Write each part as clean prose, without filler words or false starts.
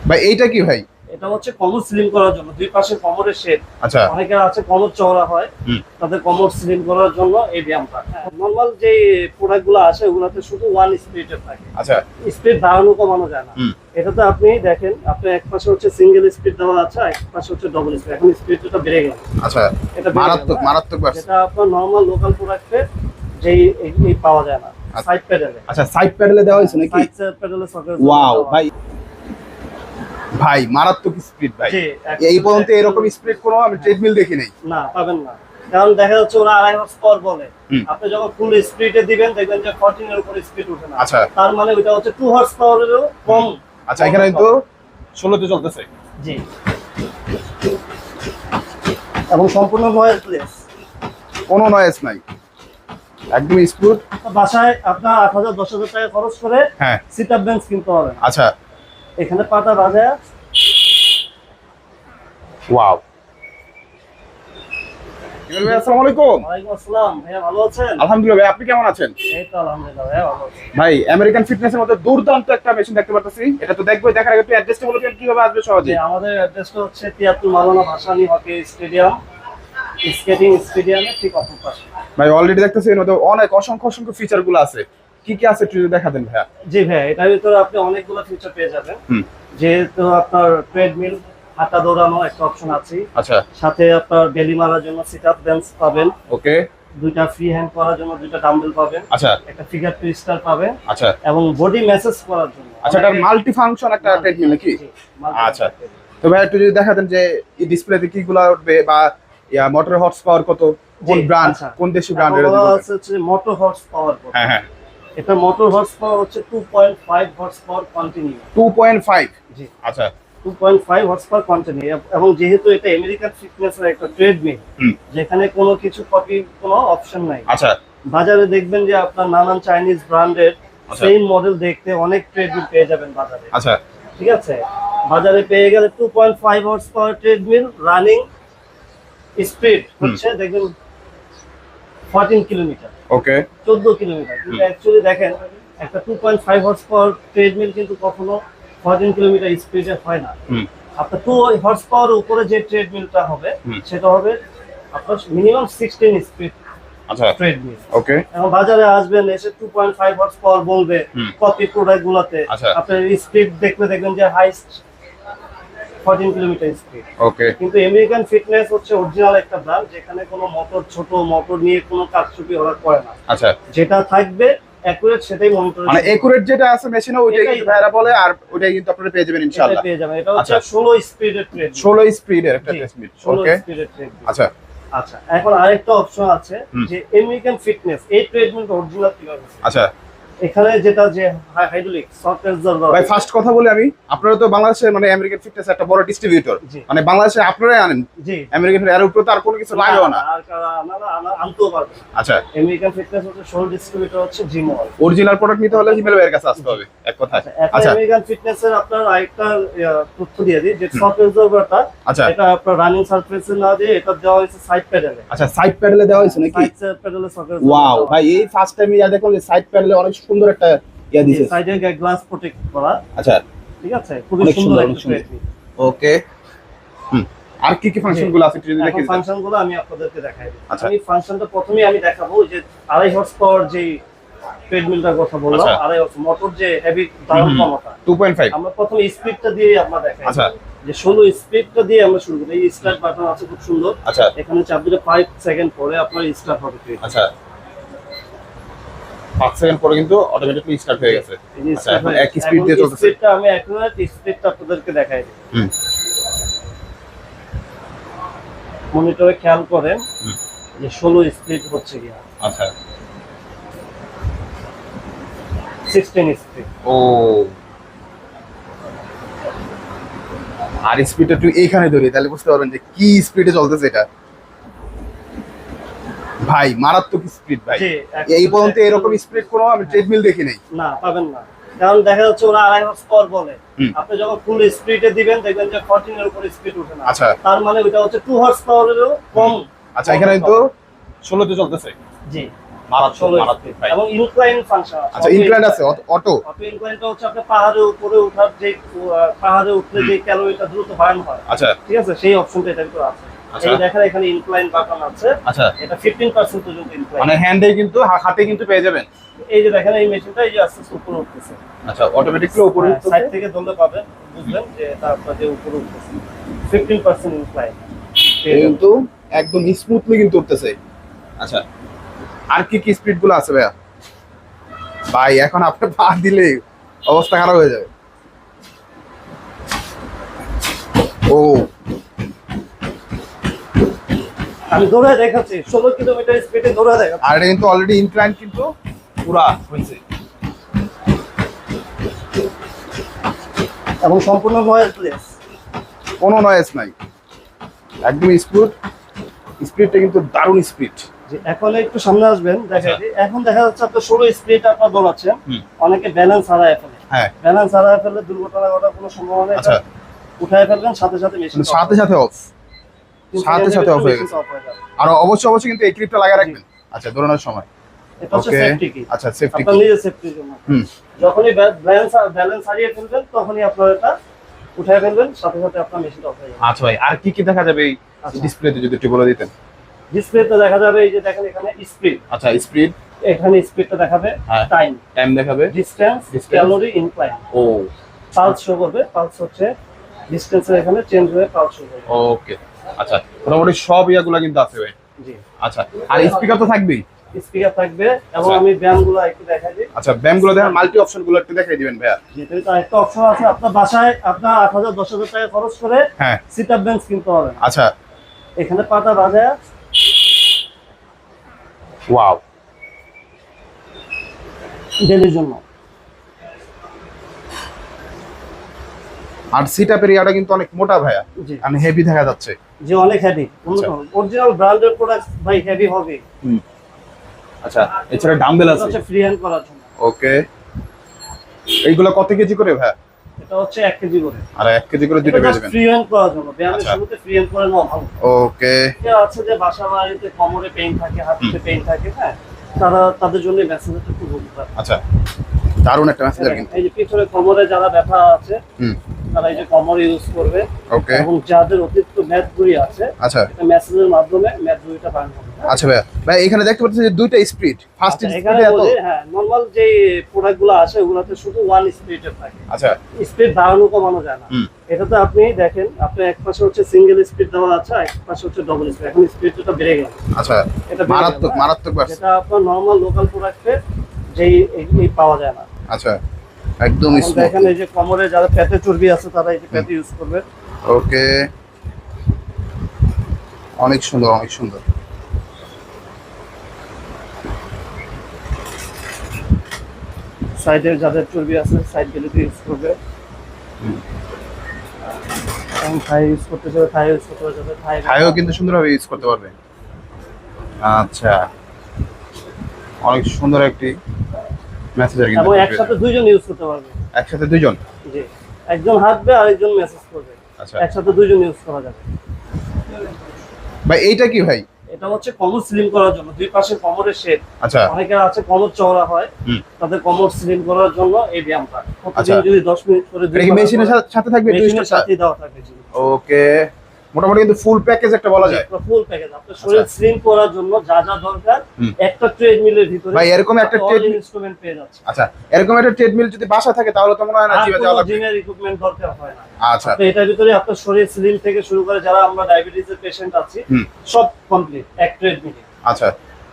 ভাই এইটা কি ভাই? এটা হচ্ছে কোমর স্লিম করার জন্য, দুই পাশে কোমরের শেপ। আচ্ছা। অনেকের আছে কোমর চওড়া হয়, তাদের কোমর স্লিম করার জন্য এই ব্যায়ামটা। নরমাল যে প্রোডাক্ট গুলো আছে ওগুলোতে শুধু ওয়ান স্পিডের থাকে। আচ্ছা। স্পিড বাড়ানো কমানো যায় না। এটাতে আপনি দেখেন, আপনি এক পাশে হচ্ছে সিঙ্গেল স্পিড দেওয়া আছে, এক পাশে হচ্ছে ডবল স্পিড। এখন স্পিডটা বেড়ে গেল। আচ্ছা, এটা মারাত্মক মারাত্মক বাড়ছে। এটা আপনার নরমাল লোকাল প্রোডাক্টে যেই এই পাওয়া যায় না, সাইড প্যাডেলে। আচ্ছা, সাইড প্যাডেলে দেওয়া হয়েছে নাকি? Side প্যাডেলে socket. ওয়াও ভাই, ভাই মারাত্মক স্পিড ভাই। এই পর্যন্ত এরকম স্পিড কোনো আমি ট্রেডমিল দেখি নাই। না, পাবেন না। কারণ দেখা যাচ্ছে ওরা 2.5 হর্স পাওয়ার বলে, আপনি যখন ফুল স্পিডে দিবেন দেখবেন যে 14 এর উপর স্পিড ওঠে না। আচ্ছা, তার মানে ওটা হচ্ছে 2 হর্স পাওয়ারেরও কম। আচ্ছা, এখানে তো 16 তে চলতেছে। জি, এবং সম্পূর্ণ নয়েজলেস, কোনো নয়েজ নাই, একদম স্মুথ। বাসায় আপনার 8,000 10,000 টাকা খরচ করে হ্যাঁ সিট আপ বেঞ্চ কিনতে হবে। আচ্ছা, এখানে পাটা বাজায়। ওয়াও। ভাই আসসালামু আলাইকুম। ওয়ালাইকুম আসসালাম। ভাইয়া ভালো আছেন? আলহামদুলিল্লাহ ভাই, আপনি কেমন আছেন? এই তো আলহামদুলিল্লাহ ভাইয়া ভালো আছি। ভাই আমেরিকান ফিটনেসের মধ্যে দুর্দান্ত একটা মেশিন দেখতে পাচ্ছি, এটা তো দেখবো, দেখার আগে একটু অ্যাড্রেসটা বলবেন কিভাবে আসবে সহজে? আমাদের অ্যাড্রেসটা হচ্ছে 73 মাওলানা ভাসানী হকি স্টেডিয়াম, স্কেটিং স্টেডিয়ামের ঠিক অপর পাশে। ভাই অলরেডি দেখতেছি এর মধ্যে অনেক অসংখ্য অসংখ্য ফিচার গুলো আছে, কি কি আছে একটু দেখা দেন ভাইয়া। জি ভাইয়া, এটার ভিতরে আপনি অনেকগুলো ফিচার পেয়ে যাবেন। যেহেতু আপনার ট্রেডমিল, হাঁটা দৌড়ানো একটা অপশন আছে। আচ্ছা, সাথে আপনার বেলি মারার জন্য সিট আপ বেঞ্চ পাবেন। ওকে। দুইটা ফ্রি হ্যান্ড করার জন্য দুইটা ডাম্বেল পাবেন। আচ্ছা, একটা ফিগার টুইস্টার পাবেন। আচ্ছা, এবং বডি ম্যাসেজ করার জন্য। আচ্ছা, এটা মাল্টি ফাংশন একটা ট্রেডমিল নাকি? আচ্ছা, তো ভাই একটু যদি দেখা দেন যে এই ডিসপ্লেতে কিগুলো উঠবে, বা মোটর হর্স পাওয়ার কত, কোন ব্র্যান্ড, কোন দেশি ব্র্যান্ডের? হচ্ছে মোটর হর্স পাওয়ার। হ্যাঁ হ্যাঁ, এটা মোটর হর্স পাওয়ার হচ্ছে 2.5 হর্স পাওয়ার কন্টিনিউ। 2.5? জি, আচ্ছা, 2.5 হর্স পাওয়ার কন্টিনিউ। এবং যেহেতু এটা আমেরিকান ফিটনেসের একটা ট্রেডমিল, যেখানে কোনো কিছু কপি কোনো অপশন নাই। আচ্ছা, বাজারে দেখবেন যে আপনার নানান চাইনিজ ব্র্যান্ডের সেম মডেল দেখতে অনেক ট্রেডমিল পেয়ে যাবেন বাজারে। আচ্ছা, ঠিক আছে, বাজারে পেয়ে গেলে 2.5 horse power treadmill, running speed হচ্ছে দেখবেন 14 কিলোমিটার। ওকে, 14 কিলোমিটার। কিন্তু অ্যাকচুয়ালি দেখেন, একটা 2.5 হর্স পাওয়ার ট্রেডমিল কিন্তু কখনো 14 কিলোমিটার স্পিডে হয় না। আপনার 2 হর্স পাওয়ার উপরে যে ট্রেডমিলটা হবে সেটা হবে আপনার মিনিমাম 16 স্পিড। আচ্ছা, ট্রেডমিল। ওকে। এখন বাজারে আসবেন, এসে 2.5 হর্স পাওয়ার বলবে কপি প্রোডাক্ট গুলাতে। আপনার স্পিড দেখবেন যে হাইস্ট 14 কিলোমিটার স্পিড। ওকে, কিন্তু আমেরিকান ফিটনেস হচ্ছে অরিজিনাল একটা ব্র্যান্ড, যেখানে কোনো মোটর, ছোট মোটর নিয়ে কোনো কারচুপি ওরা করে না। আচ্ছা, যেটা থাকবে অ্যাকুরেট সেটাই মনিটর, মানে অ্যাকুরেট যেটা আছে মেশিনে ওইটাই কিন্তু ভাইরা বলে, আর ওইটাই কিন্তু আপনারা পেয়ে যাবেন ইনশাআল্লাহ। পেয়ে যাবেন। এটা হচ্ছে 16 স্পিডের ট্রেডমিল। 16 স্পিডের একটা ট্রেডমিল। ওকে, স্পিডের ট্রেডমিল। আচ্ছা আচ্ছা, এখন আরেকটা অপশন আছে যে আমেরিকান ফিটনেস এই ট্রেডমিলটা অরিজিনাল কিভাবে। আচ্ছা, এখানে যেটা যে হাইড্রোলিক সফটওয়্যার জন্য। ভাই ফার্স্ট কথা বলি আমি, আপনারা তো বাংলাদেশে মানে আমেরিকান ফিটনেস একটা বড় ডিস্ট্রিবিউটর, মানে বাংলাদেশে আপনারাই আনেন। জি, আমেরিকান এর উপর তো আর কোনো কিছু লাগেও না। আর আনতেও পারবেন। আচ্ছা, আমেরিকান ফিটনেস হচ্ছে সোল ডিস্ট্রিবিউটর হচ্ছে জিমল। অরিজিনাল প্রোডাক্ট নিতে হলে হিমেল ভাইয়ের কাছে আসতে হবে, এক কথা। আচ্ছা, আমেরিকান ফিটনেস এর আপনার আরেকটা তথ্য দিয়ে দিই, যে সফটওয়্যার জবরটা, এটা আপনার রানিং সারফেসে না দিয়ে এটা দেওয়া হয়েছে সাইড প্যাডেলে। আচ্ছা, সাইড প্যাডেলে দেওয়া হয়েছে নাকি? Side প্যাডেলে software. ওয়াও ভাই, এই ফার্স্ট টাইম দেখলাম যে সাইড প্যাডেলে অনেক সুন্দর একটা ইয়া দিয়েছে, সাইডে গ্লাস প্রোটেক্ট করা। আচ্ছা, ঠিক আছে, খুবই সুন্দর একটা ট্রেডমিল। ওকে। আর কি কি ফাংশনগুলো আছে একটু যদি দেখেন। ফাংশনগুলো আমি আপনাদেরকে দেখাই দিই। আমি ফাংশনটা প্রথমেই আমি দেখাবো, যে 2.5 হর্স পাওয়ার যে ট্রেডমিলটার কথা বললাম, 2.5 হর্স মোটর যে হেভি দারুণ ক্ষমতা 2.5। আমরা প্রথমে স্পিডটা দিয়ে আমরা দেখাই। আচ্ছা, যে 16 স্পিডটা দিয়ে আমরা শুরু করি। এই স্টার্ট বাটন আছে খুব সুন্দর। আচ্ছা, এখানে চাপ দিলে 5 সেকেন্ড পরে আপনার স্টার্ট হবে। আচ্ছা, 5 সেকেন্ড পরে কিন্তু অটোমেটিক্যালি স্টার্ট হয়ে গেছে। আচ্ছা, এখন এক স্পিড দিয়ে চলতেছে। স্পিডটা আমি একুরেট স্পিডটা আপনাদেরকে দেখাই দিই। মনিটরে খেয়াল করেন যে 16 স্পিড হচ্ছে কি। আচ্ছা, 16 স্পিড। ও, আর স্পিডটা একটু এইখানে ধরি, তাহলে বুঝতে পারবেন যে কি স্পিডে চলতেছে এটা। ভাই মারাত্মক স্পিড ভাই, এই পর্যন্ত এরকম স্পিড কোনো আমি ট্রেডমিল দেখি নাই। না, পাবেন না। কারণ দেখা যাচ্ছে ওরা 2.5 হর্স পাওয়ার বলে, আপনি যখন ফুল স্পিডে দিবেন দেখবেন যে 14 এর উপর স্পিড ওঠে না। আচ্ছা, তার মানে ওটা হচ্ছে 2 হর্স পাওয়ারেরও কম। আচ্ছা, এখানে তো 16 তে চলতেছে। জি, মারাত্মক 16 মারাত্মক স্পিড ভাই। এবং ইনক্লাইন ফাংশন আছে। আচ্ছা ইনক্লাইন্ড আছে অটো? অটো ইনক্লাইনটা হচ্ছে আপনি পাহাড়ের উপরে ওঠার যে পাহাড়ে উঠলে যে ক্যালোরিটা দ্রুত বার্ন হয়, আচ্ছা ঠিক আছে, সেই অপশনটা এটার ভিতরে আছে। আচ্ছা। এই দেখেন এখানে ইনক্লাইন বাটন আছে, আচ্ছা এটা 15% পর্যন্ত ইনক্লাইন। মানে হ্যান্ডে কিন্তু হাতে কিন্তু পেয়ে যাবেন। এই যে দেখেন এই মেশিনটা এই যে আস্তে আস্তে উপরে উঠতেছে, আচ্ছা অটোমেটিকলি উপরে উঠতেছে। সাইড থেকে ধরলে পাবেন, বুঝলেন যে এটা আপনাদের উপরে উঠতেছে 15% ইনক্লাইন কিন্তু একদম স্মুথলি কিন্তু উঠতেছে। আচ্ছা আর কি কি স্পিড গুলো আছে ভাইয়া? ভাই এখন আপনি পা দিলে অবস্থা খারাপ হয়ে যাবে। ও আমি দৌড়ে দেখাচ্ছি 16 কিলোমিটার স্পিডে দৌড়ে দেখাচ্ছি। আর এটা কিন্তু অলরেডি ইনক্লাইন কিন্তু পুরা হয়েছে। এবং সম্পূর্ণ নয়েজলেস, কোনো নয়েজ নাই, একদম স্মুথ। স্পিডটা কিন্তু দারুণ স্পিড। যে এখন একটু সামনে আসবেন দেখা আচ্ছা। এখন দেখা যাচ্ছে আপনার 16 স্পিড আপনার দৌড়াচ্ছেন, হুম। অনেকে ব্যালেন্স হারায় ফেলে, হ্যাঁ ব্যালেন্স হারায় ফেললে দুর্ঘটনা ঘটার কোনো সম্ভাবনা নেই। আচ্ছা উঠায় ফেলবেন সাথে সাথে মেশিন মানে সাথে সাথে অফ, সাথে সাথে off হয়ে গেছে। আর অবশ্যই অবশ্যই কিন্তু এই ক্লিপটা লাগিয়ে রাখবেন। আচ্ছা দৌড়ানোর সময়। এটা হচ্ছে ওকে সেফটি কি, আচ্ছা সেফটি আপনার নিজের সেফটির জন্য। হুম যখনই ব্যালেন্স হারিয়ে ফেলবেন তখনই আপনার এটা উঠায় ফেলবেন, সাথে সাথে আপনার মেশিনটা অফ হয়ে যাবে। আচ্ছা ভাই আর কি কি দেখা যাবে এই আচ্ছা। ডিসপ্লেতে যদি একটু বলে দিতেন? ডিসপ্লেতে দেখা যাবে এই যে দেখেন এখানে স্পিড, আচ্ছা স্পিড, এখানে স্পিডটা দেখাবে, হ্যাঁ। টাইম, টাইম দেখাবে, ডিসটেন্স, Distance, ক্যালোরি, ইনক্লাইন, ও পালস শো করবে, পালস হচ্ছে ডিসটেন্সের এখানে চেঞ্জ হয়ে পালস শো করবে। ওকে আচ্ছা মোটামুটি সব ইয়াগুলা কিন্তু আছে ভাই। জি আচ্ছা আর স্পিকার তো থাকবেই। স্পিকার থাকবে এবং আচ্ছা। আমি ব্যায়ামগুলো একটু দেখাই দিই। আচ্ছা ব্যায়ামগুলো দেখেন, মাল্টি অপশনগুলো একটু দেখাই দিবেন ভাইয়া। যেটা তো একটা অপশন আছে, আপনার বাসায় আপনার 8,000 10,000 টাকা খরচ করে হ্যাঁ সিট আপ বেঞ্চ কিনতে হবে না। আচ্ছা এখানে পাটা বাজায় ওয়াও ডেলির জন্য। আর সিট আপের ইয়াটা কিন্তু অনেক মোটা ভাইয়া, জি মানে হেভি দেখা যাচ্ছে। যে অনেক হেভি, আচ্ছা। অরিজিনাল ব্র্যান্ডেড প্রোডাক্ট ভাই হেভি হবে। হুম আচ্ছা এছাড়া ডাম্বেল এটা আছে। হচ্ছে ফ্রি হ্যান্ড করার জন্য। ওকে এইগুলো কত কেজি করে ভাইয়া? এটা হচ্ছে 1 কেজি করে। আর 1 কেজি করে দুটো পেয়ে যাবেন। ফ্রি হ্যান্ড করার জন্য, ব্যায়ামের আচ্ছা। শুরুতে ফ্রি হ্যান্ড করে নেওয়া ভালো। ওকে কেউ আছে যে বাসা বাড়িতে কোমরে পেইন থাকে, হাতে পেইন থাকে, হ্যাঁ, তাদের জন্য মেসেজটা খুব উপকার। আচ্ছা দারুণ একটা মেসেঞ্জার কিন্তু। এই যে পিছনে কোমরে যারা ব্যথা আছে হুম তারা এই যে কোমর ইউজ করবে, ওকে এবং যাদের অতিরিক্ত ম্যাথগুলি আছে আচ্ছা এটা মেসেজের মাধ্যমে ম্যাথগুলিটা বার্ন হবে। আচ্ছা ভাইয়া ভাই এখানে দেখতে পাচ্ছেন যে দুইটা স্পিড, ফার্স্ট আচ্ছা, এখানে স্পিডে এত। বলি, হ্যাঁ, নরমাল যে প্রোডাক্টগুলো আছে ওগুলোতে শুধু 1 স্পিডের থাকে, আচ্ছা স্পিড বাড়ানো কমানো যায় না। হুম এটাতে আপনি দেখেন আপনার এক পাশে হচ্ছে সিঙ্গেল স্পিড দেওয়া আছে, আর এক পাশে হচ্ছে ডবল স্পিড। এখন স্পিডটা বেড়ে গেল, আচ্ছা এটা বেড়ে মারাত্মক গেল, মারাত্মক বাড়ছে। যেটা আপনার নরমাল লোকাল প্রোডাক্টে যেই এই পাওয়া যায় না। আচ্ছা একদম এখন স্মুথ। দেখেন এই যে কোমরে যারা পেটে চর্বি আছে তারা এই যে পেটে ইউজ করবে। ওকে অনেক সুন্দর অনেক সুন্দর। সাইডে যাদের চর্বি আছে সাইড গুলোতে ইউজ করবে। এবং থাই ইউজ করতে চাইলে থাই ইউজ করতে পারবে, থাইও কিন্তু সুন্দরভাবে ইউজ করতে পারবে। আচ্ছা অনেক সুন্দর একটি মেসেঞ্জার কিন্তু। এবং একসাথে দুইজন ইউজ করতে পারবে। একসাথে দুইজন? জি, একজন হাঁটবে আর একজন মেসেজ করবে, আচ্ছা একসাথে দুইজন ইউজ করা যাবে। ভাই এইটা কি ভাই? এটা হচ্ছে কোমর স্লিম করার জন্য, দুই পাশে কোমরের শেপ। আচ্ছা অনেকের আছে কোমর চওড়া হয়, হুম তাদের কোমর স্লিম করার জন্য এই ব্যায়ামটা প্রতিদিন আচ্ছা। যদি 10 মিনিট করে এটা কি মেশিনের সাথে থাকবে? মেশিনের সাথেই দেওয়া থাকে। জি ওকে মোটামুটি কিন্তু ফুল প্যাকেজ একটা বলা যায়। ফুল প্যাকেজ আপনার শরীর স্লিম করার জন্য যা যা দরকার হুম। একটা ট্রেডমিলের ভিতরে ভাই এরকম একটা ট্রেডমিল ইনস্ট্রুমেন্ট পেয়ে যাচ্ছে। আচ্ছা এরকম একটা ট্রেডমিল যদি বাসায় থাকে তাহলে তো মনে হয় না জিমে যাওয়া লাগবে। জিমের ইকুইপমেন্ট দরকার হয় না। আচ্ছা তো এটার ভিতরে আপনার শরীর স্লিম থেকে শুরু করে যারা আমরা ডায়াবেটিসের পেশেন্ট আছি হুম। সব কমপ্লিট এক ট্রেডমিলে। আচ্ছা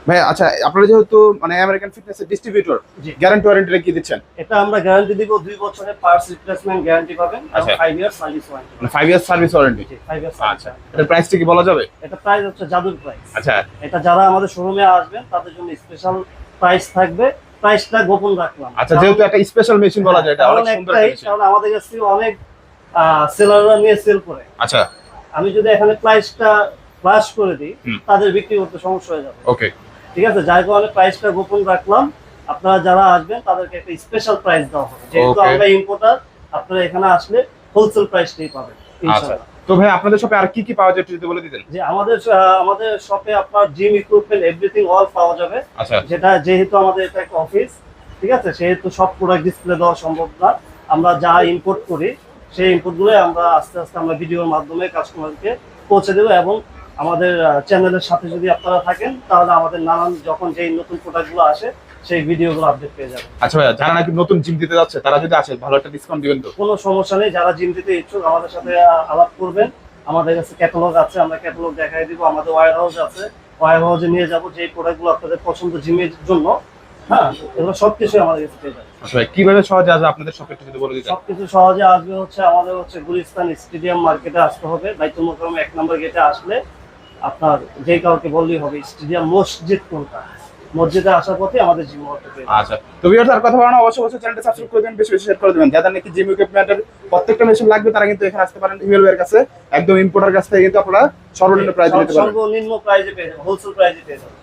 ভাই আচ্ছা আপনারা যেহেতু মানে আমেরিকান ফিটনেসের ডিস্ট্রিবিউটর, জি। গ্যারান্টি ওয়ারেন্টি কি দিচ্ছেন? এটা আমরা গ্যারান্টি দিব 2 বছরের পার্টস রিপ্লেসমেন্ট গ্যারান্টি পাবেন এবং আচ্ছা। 5 ইয়ার সার্ভিস ওয়ারেন্টি। মানে 5 ইয়ার সার্ভিস ওয়ারেন্টি। 5 ইয়ার আচ্ছা এটার প্রাইসটা কি বলা যাবে? এটা প্রাইস হচ্ছে জাদুর প্রাইস। আচ্ছা এটা যারা আমাদের শোরুমে আসবেন তাদের জন্য স্পেশাল প্রাইস থাকবে, প্রাইসটা গোপন রাখলাম। আচ্ছা যেহেতু একটা স্পেশাল মেশিন বলা যায়, এটা কারণ অনেক সুন্দর একটাই, একটা মেশিন। কারণ আমাদের কাছে অনেক সেলাররা নিয়ে সেল করে। আচ্ছা আমি যদি এখানে প্রাইসটা ফ্লাশ করে দিই হুম। তাদের বিক্রি করতে সমস্যা হয়ে যাবে। ওকে ঠিক আছে, যার কারণে প্রাইসটা গোপন রাখলাম। আপনারা যারা আসবেন তাদেরকে একটা স্পেশাল প্রাইস দেওয়া হবে, যেহেতু Okay. আমরা ইম্পোর্টার। আপনারা এখানে আসলে হোলসেল প্রাইসটাই পাবেন আচ্ছা ইনশাআল্লাহ। তো ভাই আপনাদের শপে আর কি কি পাওয়া যায় একটু যদি বলে দিতেন। যে আমাদের শপে আপনার জিম ইকুইপমেন্ট এভরিথিং অল পাওয়া যাবে। আচ্ছা যেটা যেহেতু আমাদের এটা একটা অফিস, ঠিক আছে, সেহেতু সব প্রোডাক্ট ডিসপ্লে দেওয়া সম্ভব না। আমরা যা ইম্পোর্ট করি সেই ইম্পোর্টগুলো আমরা আস্তে আস্তে আমরা ভিডিওর মাধ্যমে কাস্টমারকে পৌঁছে দেবো। এবং আমাদের চ্যানেলের সাথে যদি আপনারা থাকেন তাহলে আমাদের নানান যখন যেই নতুন প্রোডাক্টগুলো আসে সেই ভিডিওগুলো আপডেট পেয়ে যাবেন। আচ্ছা ভাইয়া, যারা নাকি নতুন জিম দিতে যাচ্ছে তারা যদি আসে ভালো একটা ডিসকাউন্ট দিবেন তো? কোনো সমস্যা নেই, যারা জিম দিতে ইচ্ছুক আমাদের সাথে আলাপ করবেন। আমাদের কাছে ক্যাটালগ আছে, আমরা ক্যাটালগ দেখাই দিব। আমাদের ওয়্যার হাউস আছে, ওয়্যার হাউসে নিয়ে যাবো যে প্রোডাক্টগুলো আপনাদের পছন্দ জিমের জন্য। হ্যাঁ, এগুলো সবকিছু আমাদের কাছে পেয়ে যাবে। আচ্ছা ভাই, কিভাবে সহজে আসবে আপনাদের শপে একটু যদি বলে দিতেন। সবকিছু সহজে আসবে হচ্ছে আমাদের গুলিস্তান স্টেডিয়াম মার্কেটে আসতে হবে। বাইতুল মোকাররম 1 নম্বর গেটে আসলে আপনার যে কাউকে বললেই হবে স্টেডিয়াম মসজিদ কোনটা, মসজিদে আসার পথে আমাদের জিম হতে পেয়ে যাবে। আচ্ছা, তো ভিউয়ার্স আর কথা বলা না, অবশ্যই চ্যানেলটা সাবস্ক্রাইব করে দিবেন, বেশি বেশি শেয়ার করে দিবেন। যাদের নাকি জিম ইকুইপমেন্টের প্রত্যেকটা মেশিন লাগবে তারা কিন্তু এখানে আসতে পারেন ইমেল এর কাছে, একদম ইম্পোর্টার কাছ থেকে কিন্তু আপনারা সর্বনিম্ন প্রাইসে নিতে পারেন। সর্বনিম্ন প্রাইসে পেয়ে যাবেন, হোলসেল প্রাইসে পেয়ে যাবেন।